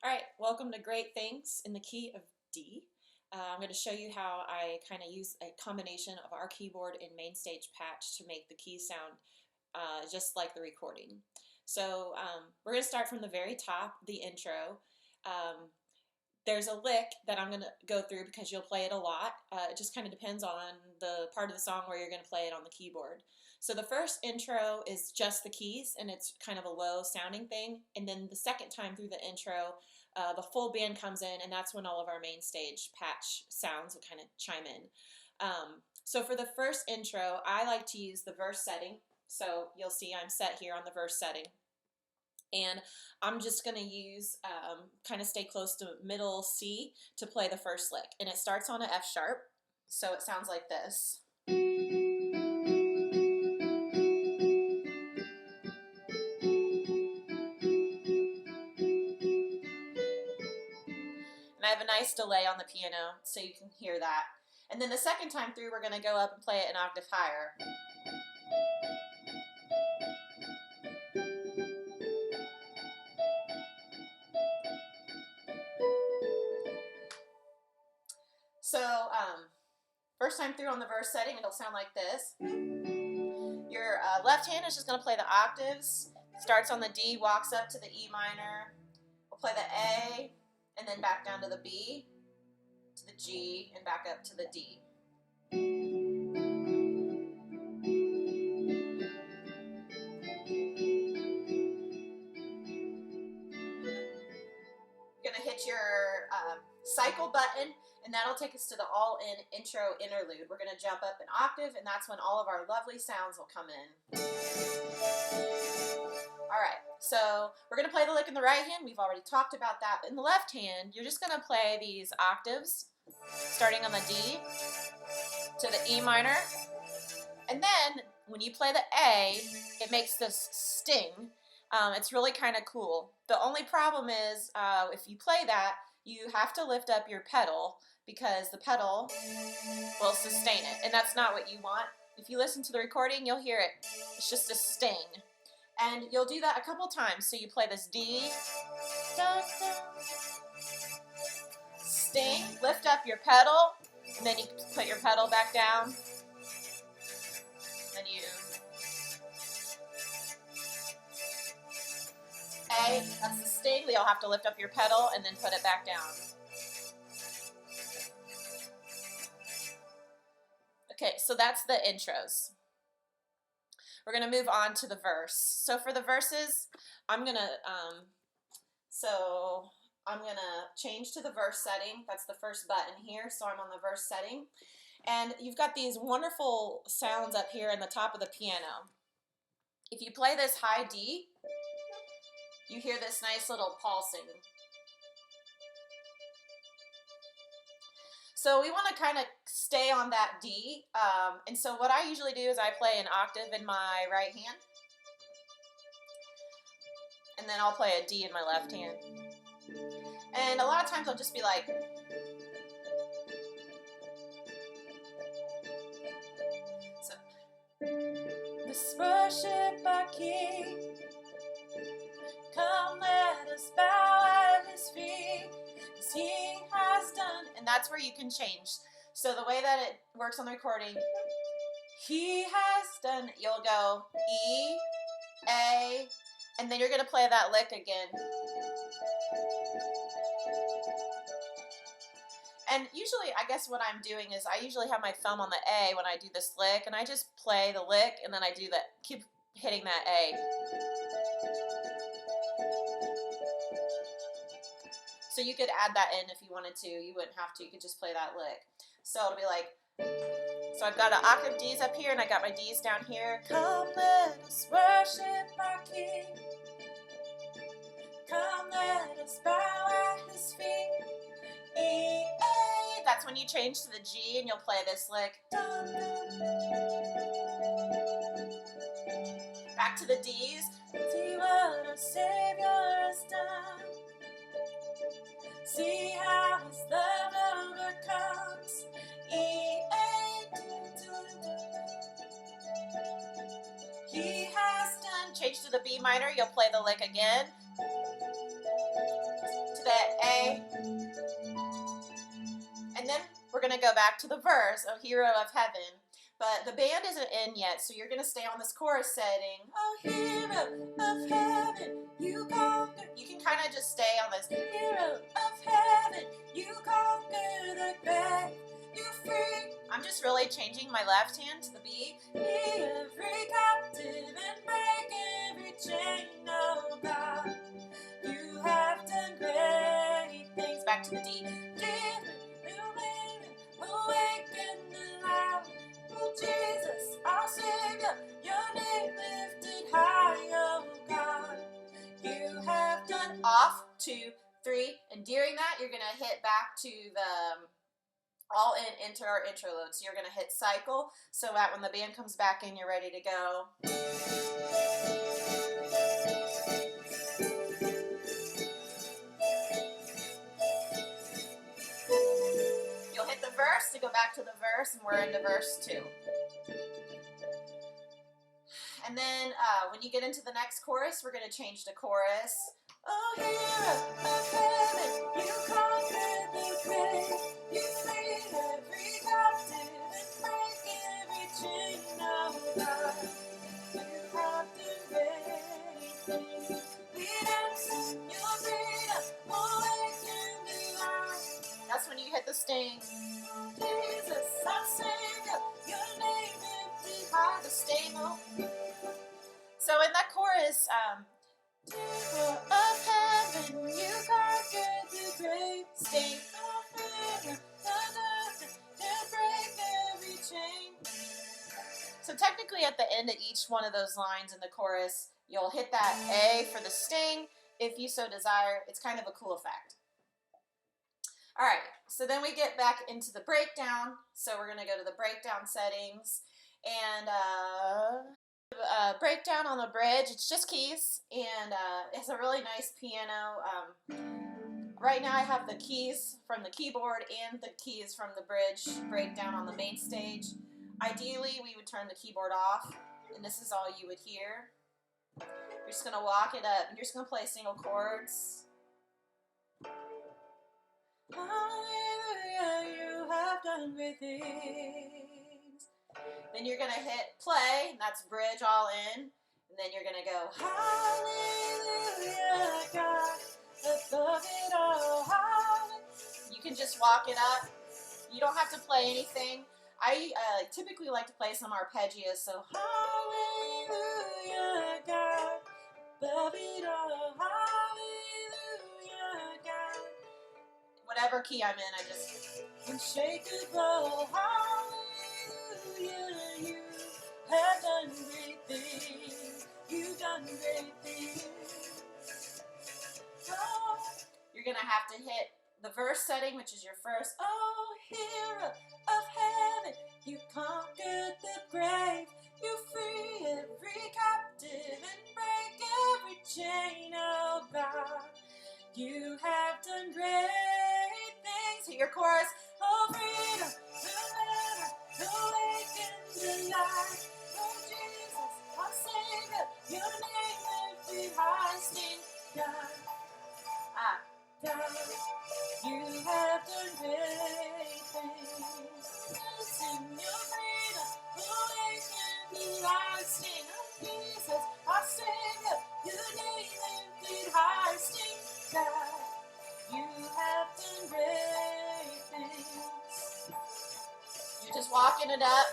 All right, welcome to Great Things in the key of D. I'm going to show you how I kind of use a combination of our keyboard and Mainstage patch to make the keys sound just like the recording. So we're going to start from the very top, the intro. Um, there's a lick that I'm going to go through because you'll play it a lot. It just kind of depends on the part of the song where you're going to play it on the keyboard. So the first intro is just the keys, and it's kind of a low sounding thing. And then the second time through the intro, the full band comes in, and that's when all of our Mainstage patch sounds will kind of chime in. So for the first intro, I like to use the verse setting. So you'll see I'm set here on the verse setting. And I'm just going to use, kind of stay close to middle C to play the first lick. And it starts on an F sharp, so it sounds like this. And I have a nice delay on the piano so you can hear that. And then the second time through, we're going to go up and play it an octave higher. So first time through on the verse setting, it'll sound like this. Your left hand is just going to play the octaves. Starts on the D, walks up to the E minor. We'll play the A, and then back down to the B, to the G, and back up to the D. You're going to hit your cycle button, and that'll take us to the all-in intro interlude. We're going to jump up an octave, and that's when all of our lovely sounds will come in. All right, so we're going to play the lick in the right hand. We've already talked about that. In the left hand, you're just going to play these octaves, starting on the D to the E minor. And then when you play the A, it makes this sting. It's really kind of cool. The only problem is if you play that, you have to lift up your pedal because the pedal will sustain it, and that's not what you want. If you listen to the recording, you'll hear it. It's just a sting. And you'll do that a couple times. So you play this D, dun, dun, sting, lift up your pedal, and then you put your pedal back down. Then you A, that's the sting. You'll have to lift up your pedal and then put it back down. Okay, so that's the intros. We're going to move on to the verse. So for the verses, I'm going to change to the verse setting. That's the first button here, so I'm on the verse setting. And you've got these wonderful sounds up here in the top of the piano. If you play this high D, you hear this nice little pulsing. So we want to kind of stay on that D, and so what I usually do is I play an octave in my right hand, and then I'll play a D in my left hand. And a lot of times I'll just be like, so, this worship our King, come let us bow at his feet, 'cause he has done, and that's where you can change. So the way that it works on the recording, he has done, you'll go E, A, and then you're going to play that lick again. And usually, I guess what I'm doing is I usually have my thumb on the A when I do this lick, and I just play the lick, and then I do that, keep hitting that A. So you could add that in if you wanted to. You wouldn't have to. You could just play that lick. So it'll be like, so I've got an octave D's up here, and I got my D's down here. Come let us worship our King. Come let us bow at his feet. E, A. That's when you change to the G, and you'll play this lick. Dun, dun. Back to the D's. See what our Savior has done. See how his love overcomes. E, A, he has done. Change to the B minor, you'll play the lick again. To the A. And then we're going to go back to the verse, "Oh, hero of heaven." But the band isn't in yet, so you're going to stay on this chorus setting. Oh, hero of heaven, you conquer. You can kind of just stay on this. Hero of heaven, you conquer the grave, you free. I'm just really changing my left hand to the B. Free every captive and break every chain, oh God. You have done great things. Back to the D. Awaken the light. Oh, Jesus, our Savior, your name lifted high, oh God. You have done. Off, 2, 3, and during that, you're going to hit back to the all in, enter our interlude. So you're going to hit cycle so that when the band comes back in, you're ready to go. You'll hit the verse to go back to the verse, and we're into verse 2. And then when you get into the next chorus, we're going to change the chorus. Oh, hero of heaven, you conquered the grave, you freed every captive and break every chain, oh God. You have done great things. We dance in your freedom, awaken the light. That's when you hit the sting. Oh, Jesus, our Savior, your name lifted high, the sting. So in that chorus, hero of heaven, you conquered the grave, sting of heaven, to break every chain. So technically at the end of each one of those lines in the chorus, you'll hit that A for the sting, if you so desire. It's kind of a cool effect. All right, so then we get back into the breakdown. So we're going to go to the breakdown settings, and breakdown on the bridge. It's just keys, and it's a really nice piano. Right now I have the keys from the keyboard and the keys from the bridge breakdown on the main stage. Ideally, we would turn the keyboard off, and this is all you would hear. You're just going to walk it up, and you're just going to play single chords. Hallelujah, you have done great things. Then you're going to hit play, and that's bridge all in. And then you're going to go, hallelujah, God, above it all, hallelujah. You can just walk it up. You don't have to play anything. I typically like to play some arpeggios, so hallelujah, God, above it all, hallelujah, God. Whatever key I'm in, I just unshakable, hallelujah, you have done great things, you've done great things. Oh, you're gonna have to hit the verse setting, which is your first. Oh, hero of heaven, you conquered the grave, you free every captive and break every chain, oh God. You have done great things. Hit your chorus. Oh, freedom, deliver, awaken the light. Oh, Jesus, our Savior, your name lifted high, sing God. God, you have done great things. Sing your freedom, awaken the light, sing of Jesus, our Savior, your name lifted high, sing God, you have done great things. You're just walking it up.